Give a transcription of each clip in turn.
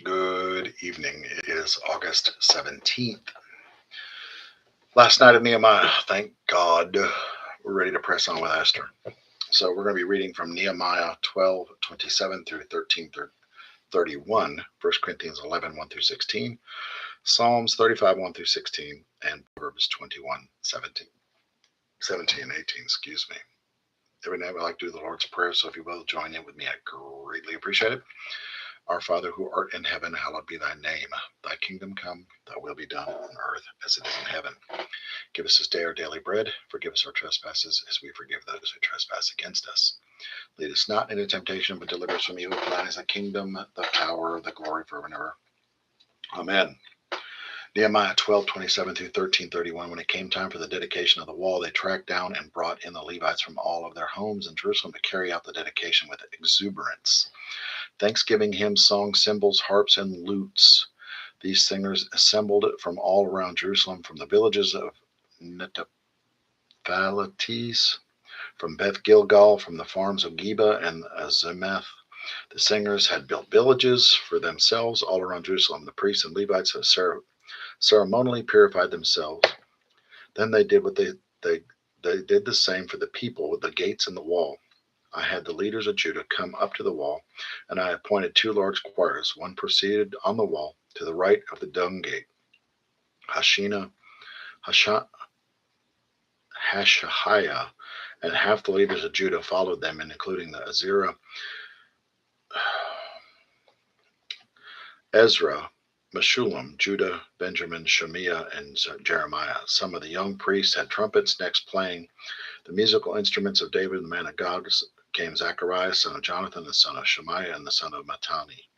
Good evening. It is August 17th. Last night of Nehemiah. Thank God. We're ready to press on with Esther. So we're going to be reading from Nehemiah 12:27 through 13:31, 1 Corinthians 11:1 through 16, Psalms 35:1 through 16, and Proverbs 21:17, 17 and 18, excuse me. Every night we like to do the Lord's Prayer, so if you will join in with me, I greatly appreciate it. Our Father who art in heaven, hallowed be thy name. Thy kingdom come, thy will be done on earth as it is in heaven. Give us this day our daily bread. Forgive us our trespasses as we forgive those who trespass against us. Lead us not into temptation, but deliver us from evil. For thine is the kingdom, the power, the glory forever and ever. Amen. Nehemiah 12:27 through 13:31. When it came time for the dedication of the wall, they tracked down and brought in the Levites from all of their homes in Jerusalem to carry out the dedication with exuberance. Thanksgiving hymns, songs, cymbals, harps, and lutes. These singers assembled from all around Jerusalem, from the villages of Netophates, from Beth Gilgal, from the farms of Geba and Azimeth. The singers had built villages for themselves all around Jerusalem. The priests and Levites ceremonially purified themselves. Then they did they did the same for the people with the gates and the wall. I had the leaders of Judah come up to the wall, and I appointed two large choirs. One proceeded on the wall to the right of the dung gate. Hashina, Hashahiah, and half the leaders of Judah followed them, including the Ezra, Meshullam, Judah, Benjamin, Shemiah, and Jeremiah. Some of the young priests had trumpets. Next, playing the musical instruments of David, the man of God, came Zechariah, son of Jonathan, the son of Shemaiah, and the son of Mattani,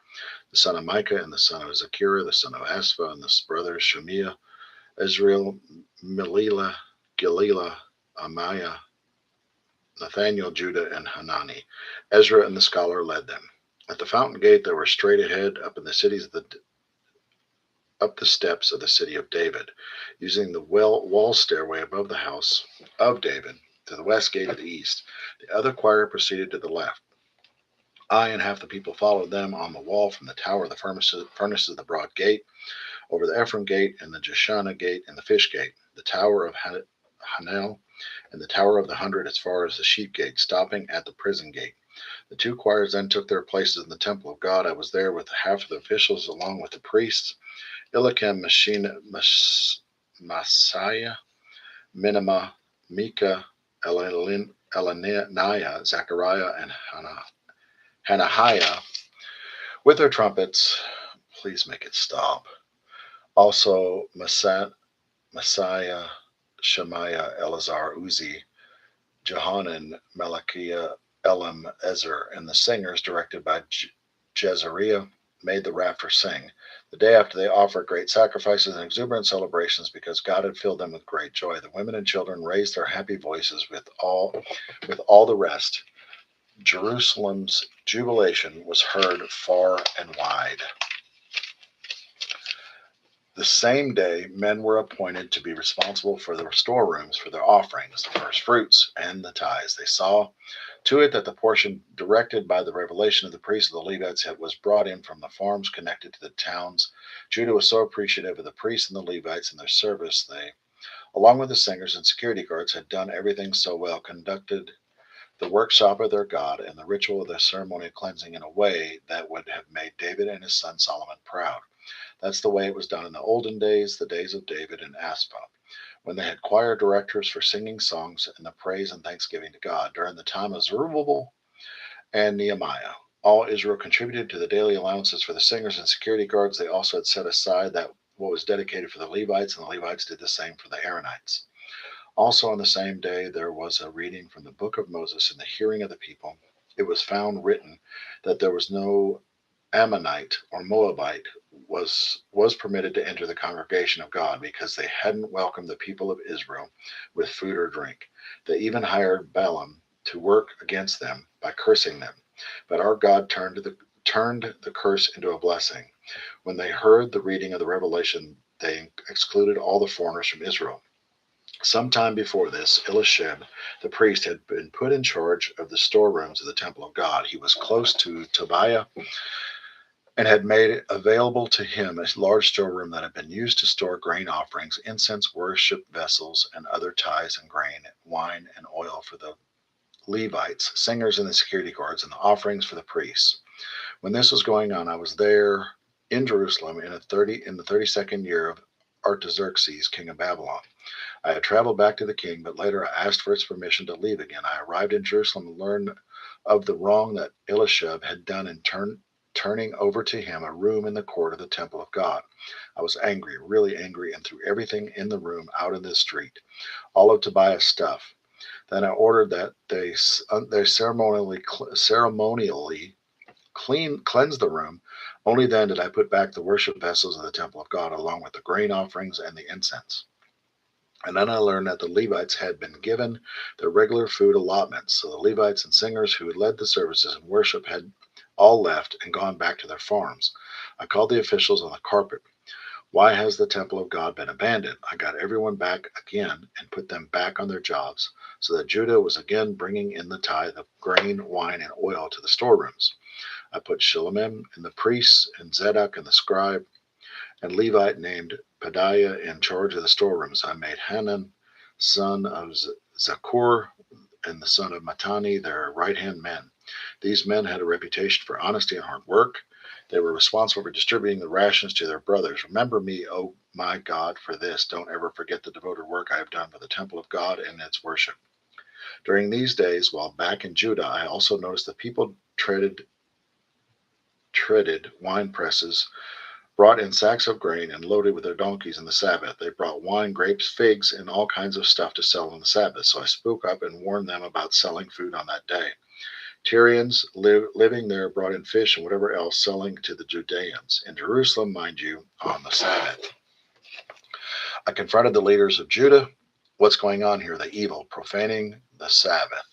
the son of Micah, and the son of Zechariah, the son of Asaph, and the brothers Shemiah, Israel, Melila, Galilah, Amaiah, Nathaniel, Judah, and Hanani. Ezra and the scholar led them. At the fountain gate, they were straight ahead up the steps of the city of David, using the wall stairway above the house of David to the west gate of the east. The other choir proceeded to the left. I and half the people followed them on the wall from the tower of the furnaces of the broad gate, over the Ephraim gate and the Jeshanah gate and the fish gate, the tower of Hanel, and the tower of the 100 as far as the sheep gate, stopping at the prison gate. The two choirs then took their places in the temple of God. I was there with half of the officials along with the priests, Eliakim, Messiah, Minima, Mika, Elaniah, Zechariah, and Hanahiah with their trumpets. Please make it stop. Also, Messiah, Shemaiah, Eleazar, Uzi, Johanan, Malachiah, Elam, Ezer, and the singers, directed by Jezariah, made the rafters sing. The day after, they offered great sacrifices and exuberant celebrations because God had filled them with great joy. The women and children raised their happy voices with all the rest. Jerusalem's jubilation was heard far and wide. The same day, men were appointed to be responsible for the storerooms for their offerings, the first fruits, and the tithes. They saw to it that the portion directed by the revelation of the priests of the Levites was brought in from the farms connected to the towns. Judah was so appreciative of the priests and the Levites and their service. They, along with the singers and security guards, had done everything so well, conducted the workshop of their God and the ritual of the ceremony of cleansing in a way that would have made David and his son Solomon proud. That's the way it was done in the olden days, the days of David and Asaph, when they had choir directors for singing songs and the praise and thanksgiving to God. During the time of Zerubbabel and Nehemiah, all Israel contributed to the daily allowances for the singers and security guards. They also had set aside that what was dedicated for the Levites, and the Levites did the same for the Aaronites. Also on the same day there was a reading from the book of Moses in the hearing of the people. It was found written that there was no Ammonite or Moabite was permitted to enter the congregation of God because they hadn't welcomed the people of Israel with food or drink. They even hired Balaam to work against them by cursing them. But our God turned the curse into a blessing. When they heard the reading of the revelation, they excluded all the foreigners from Israel. Some time before this, Elishib, the priest, had been put in charge of the storerooms of the temple of God. He was close to Tobiah and had made available to him a large storeroom that had been used to store grain offerings, incense, worship vessels, and other tithes and grain, wine, and oil for the Levites, singers, and the security guards, and the offerings for the priests. When this was going on, I was there in Jerusalem in the 32nd year of Artaxerxes, king of Babylon. I had traveled back to the king, but later I asked for its permission to leave again. I arrived in Jerusalem and learned of the wrong that Elishab had done in turning over to him a room in the court of the temple of God. I was angry, really angry, and threw everything in the room out in the street, all of Tobiah's stuff. Then I ordered that they ceremonially cleanse the room. Only then did I put back the worship vessels of the temple of God, along with the grain offerings and the incense. And then I learned that the Levites had been given their regular food allotments. So the Levites and singers who had led the services and worship had all left and gone back to their farms. I called the officials on the carpet. Why has the temple of God been abandoned? I got everyone back again and put them back on their jobs, so that Judah was again bringing in the tithe of grain, wine, and oil to the storerooms. I put Shalomim and the priests, and Zadok and the scribe, and Levite named Pedaiah in charge of the storerooms. I made Hanan, son of Zakur, and the son of Matani their right-hand men. These men had a reputation for honesty and hard work. They were responsible for distributing the rations to their brothers. Remember me, O my God, for this. Don't ever forget the devoted work I have done for the temple of God and its worship. During these days, while back in Judah, I also noticed that people treaded wine presses, brought in sacks of grain, and loaded with their donkeys in the Sabbath. They brought wine, grapes, figs, and all kinds of stuff to sell on the Sabbath. So I spoke up and warned them about selling food on that day. Tyrians living there brought in fish and whatever else, selling to the Judeans. In Jerusalem, mind you, on the Sabbath. I confronted the leaders of Judah. What's going on here? The evil, profaning the Sabbath.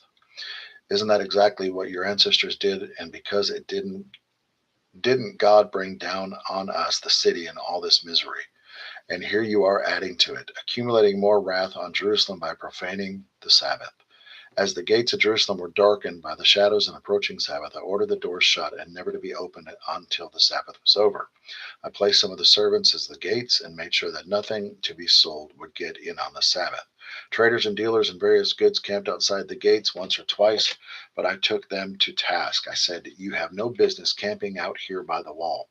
Isn't that exactly what your ancestors did? And because it didn't God bring down on us the city and all this misery? And here you are adding to it, accumulating more wrath on Jerusalem by profaning the Sabbath. As the gates of Jerusalem were darkened by the shadows and approaching Sabbath, I ordered the doors shut and never to be opened until the Sabbath was over. I placed some of the servants as the gates and made sure that nothing to be sold would get in on the Sabbath. Traders and dealers in various goods camped outside the gates once or twice, but I took them to task. I said, "You have no business camping out here by the wall.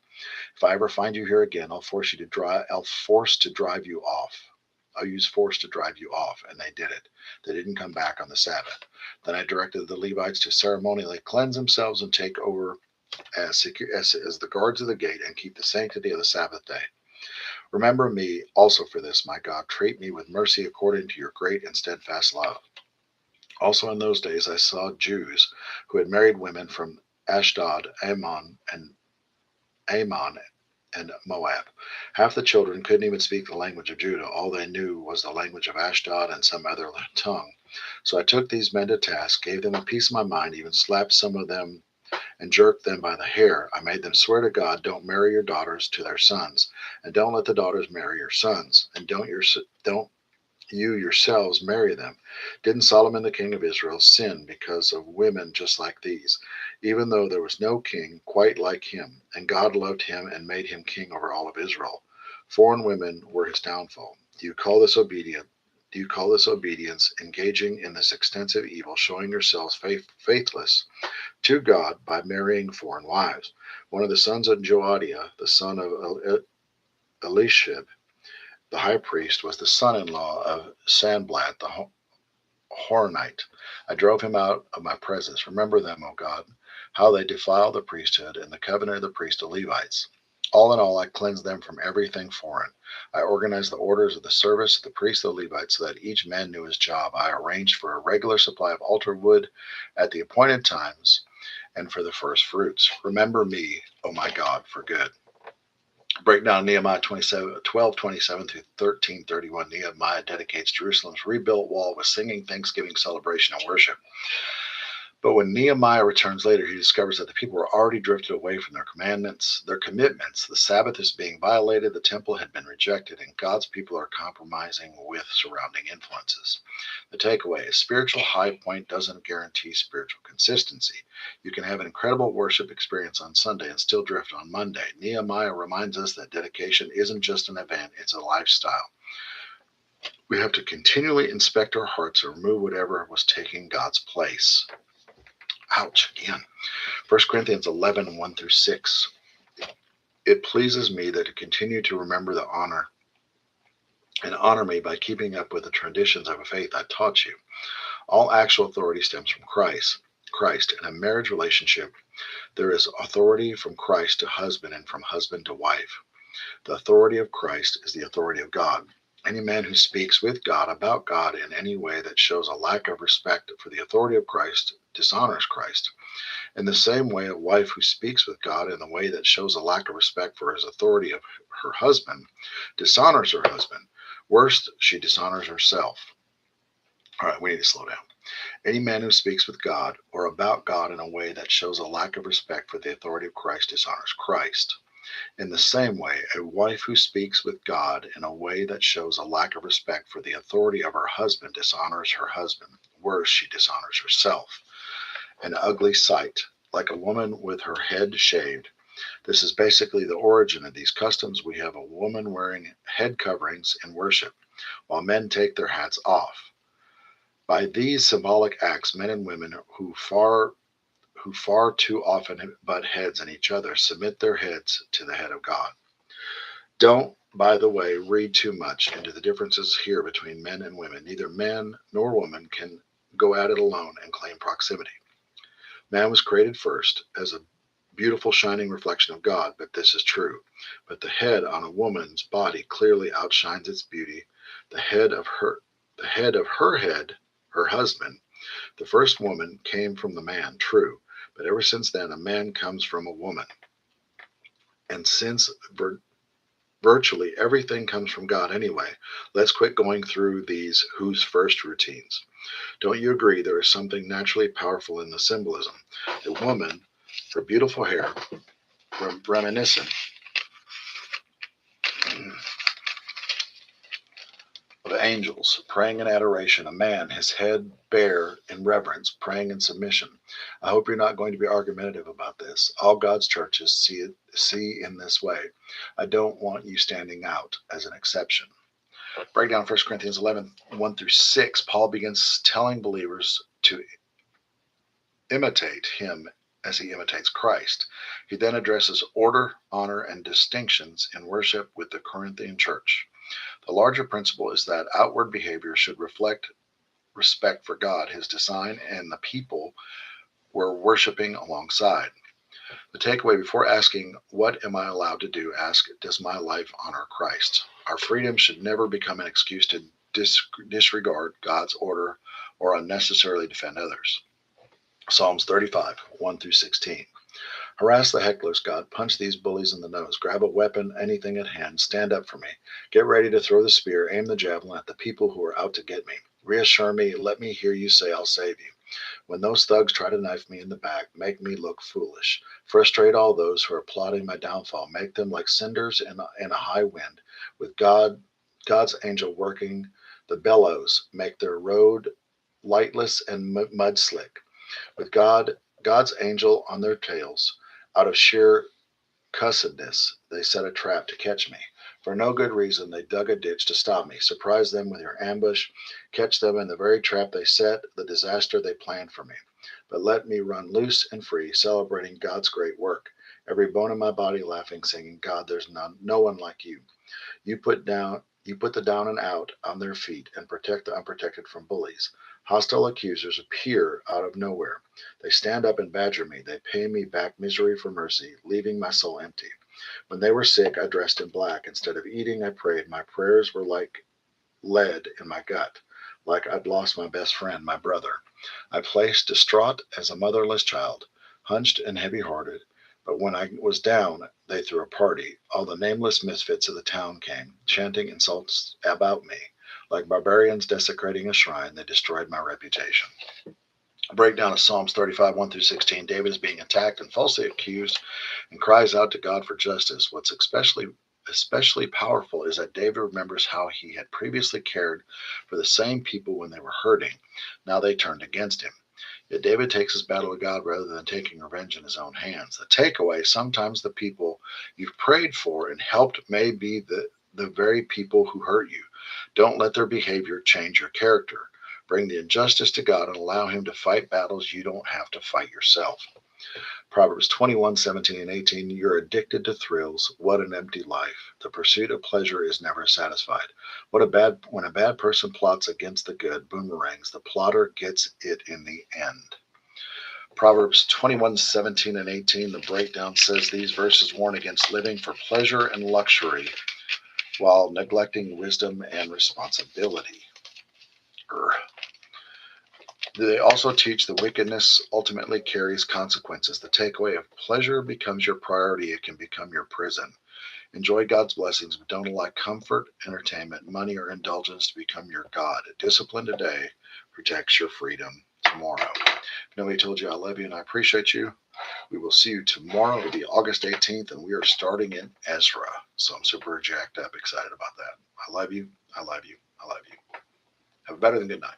If I ever find you here again, I'll force to drive you off. I'll use force to drive you off." And they did it. They didn't come back on the Sabbath. Then I directed the Levites to ceremonially cleanse themselves and take over as the guards of the gate and keep the sanctity of the Sabbath day. Remember me also for this, my God. Treat me with mercy according to your great and steadfast love. Also in those days I saw Jews who had married women from Ashdod, Ammon, and Moab. Half the children couldn't even speak the language of Judah. All they knew was the language of Ashdod and some other tongue. So I took these men to task, gave them a piece of my mind, even slapped some of them and jerked them by the hair. I made them swear to God, don't marry your daughters to their sons, and don't let the daughters marry your sons, and don't you yourselves marry them. Didn't Solomon the king of Israel sin because of women just like these, even though there was no king quite like him, and God loved him and made him king over all of Israel? Foreign women were his downfall. Do you call this obedient? Do you call this obedience, engaging in this extensive evil, showing yourselves faithless to God by marrying foreign wives? One of the sons of Joadiah, the son of Elishib, the high priest, was the son-in-law of Sanballat the Horonite. I drove him out of my presence. Remember them, O God, how they defile the priesthood and the covenant of the priests the Levites. All in all, I cleansed them from everything foreign. I organized the orders of the service of the priests the Levites so that each man knew his job. I arranged for a regular supply of altar wood at the appointed times and for the first fruits. Remember me, O my God, for good. Breakdown Nehemiah 12:27 through 13:31. Nehemiah dedicates Jerusalem's rebuilt wall with singing, thanksgiving, celebration, and worship. But when Nehemiah returns later, he discovers that the people were already drifted away from their commandments, their commitments. The Sabbath is being violated, the temple had been rejected, and God's people are compromising with surrounding influences. The takeaway: a spiritual high point doesn't guarantee spiritual consistency. You can have an incredible worship experience on Sunday and still drift on Monday. Nehemiah reminds us that dedication isn't just an event, it's a lifestyle. We have to continually inspect our hearts and remove whatever was taking God's place. Ouch, again. 1 Corinthians 11, 1 through 6. It pleases me that to continue to remember the honor and honor me by keeping up with the traditions of a faith I taught you. All actual authority stems from Christ. In a marriage relationship, there is authority from Christ to husband and from husband to wife. The authority of Christ is the authority of God. Any man who speaks with God about God in any way that shows a lack of respect for the authority of Christ dishonors Christ. In the same way, a wife who speaks with God in a way that shows a lack of respect for his authority of her husband dishonors her husband. Worst, she dishonors herself. All right, we need to slow down. Any man who speaks with God or about God in a way that shows a lack of respect for the authority of Christ dishonors Christ. In the same way, a wife who speaks with God in a way that shows a lack of respect for the authority of her husband dishonors her husband. Worse, she dishonors herself. An ugly sight, like a woman with her head shaved. This is basically the origin of these customs. We have a woman wearing head coverings in worship, while men take their hats off. By these symbolic acts, men and women who far too often butt heads in each other submit their heads to the head of God. Don't, by the way, read too much into the differences here between men and women. Neither man nor woman can go at it alone and claim proximity. Man was created first as a beautiful shining reflection of God, but this is true. But the head on a woman's body clearly outshines its beauty. The head of her head, her husband. The first woman came from the man, true, but ever since then a man comes from a woman. And since virtually everything comes from God anyway, let's quit going through these who's first routines. Don't you agree there is something naturally powerful in the symbolism? A woman, her beautiful hair, reminiscent of angels, praying in adoration. A man, his head bare in reverence, praying in submission. I hope you're not going to be argumentative about this. All God's churches see in this way. I don't want you standing out as an exception. Break down 1 Corinthians 11, 1 through 6. Paul begins telling believers to imitate him as he imitates Christ. He then addresses order, honor, and distinctions in worship with the Corinthian church. The larger principle is that outward behavior should reflect respect for God, his design, and the people we're worshiping alongside. The takeaway: before asking, what am I allowed to do? Ask, does my life honor Christ? Our freedom should never become an excuse to disregard God's order or unnecessarily defend others. Psalms 35, 1 through 16. Harass the hecklers, God. Punch these bullies in the nose. Grab a weapon, anything at hand. Stand up for me. Get ready to throw the spear. Aim the javelin at the people who are out to get me. Reassure me. Let me hear you say, I'll save you. When those thugs try to knife me in the back, make me look foolish. Frustrate all those who are plotting my downfall. Make them like cinders in a high wind. With God's angel working the bellows, make their road lightless and mud slick. With God's angel on their tails, out of sheer cussedness, they set a trap to catch me. For no good reason, they dug a ditch to stop me. Surprise them with your ambush. Catch them in the very trap they set, the disaster they planned for me. But let me run loose and free, celebrating God's great work. Every bone in my body laughing, singing, God, there's no one like you. You put the down and out on their feet and protect the unprotected from bullies. Hostile accusers appear out of nowhere. They stand up and badger me. They pay me back misery for mercy, leaving my soul empty. When they were sick, I dressed in black. Instead of eating, I prayed. My prayers were like lead in my gut, like I'd lost my best friend, my brother. I placed distraught as a motherless child, hunched and heavy-hearted. But when I was down, they threw a party. All the nameless misfits of the town came, chanting insults about me. Like barbarians desecrating a shrine, they destroyed my reputation. A breakdown of Psalms 35, 1 through 16. David is being attacked and falsely accused and cries out to God for justice. What's especially powerful is that David remembers how he had previously cared for the same people when they were hurting. Now they turned against him. Yet David takes his battle to God rather than taking revenge in his own hands. The takeaway: sometimes the people you've prayed for and helped may be the very people who hurt you. Don't let their behavior change your character. Bring the injustice to God and allow Him to fight battles you don't have to fight yourself. Proverbs 21, 17, and 18. You're addicted to thrills. What an empty life. The pursuit of pleasure is never satisfied. When a bad person plots against the good, boomerangs, the plotter gets it in the end. Proverbs 21, 17, and 18. The breakdown says these verses warn against living for pleasure and luxury while neglecting wisdom and responsibility. They also teach that wickedness ultimately carries consequences. The takeaway: if pleasure becomes your priority, it can become your prison. Enjoy God's blessings, but don't allow comfort, entertainment, money, or indulgence to become your God. Discipline today protects your freedom tomorrow. Nobody told you I love you and I appreciate you. We will see you tomorrow. It'll be August 18th, and we are starting in Ezra. So I'm super jacked up, excited about that. I love you. I love you. I love you. Have a better than good night.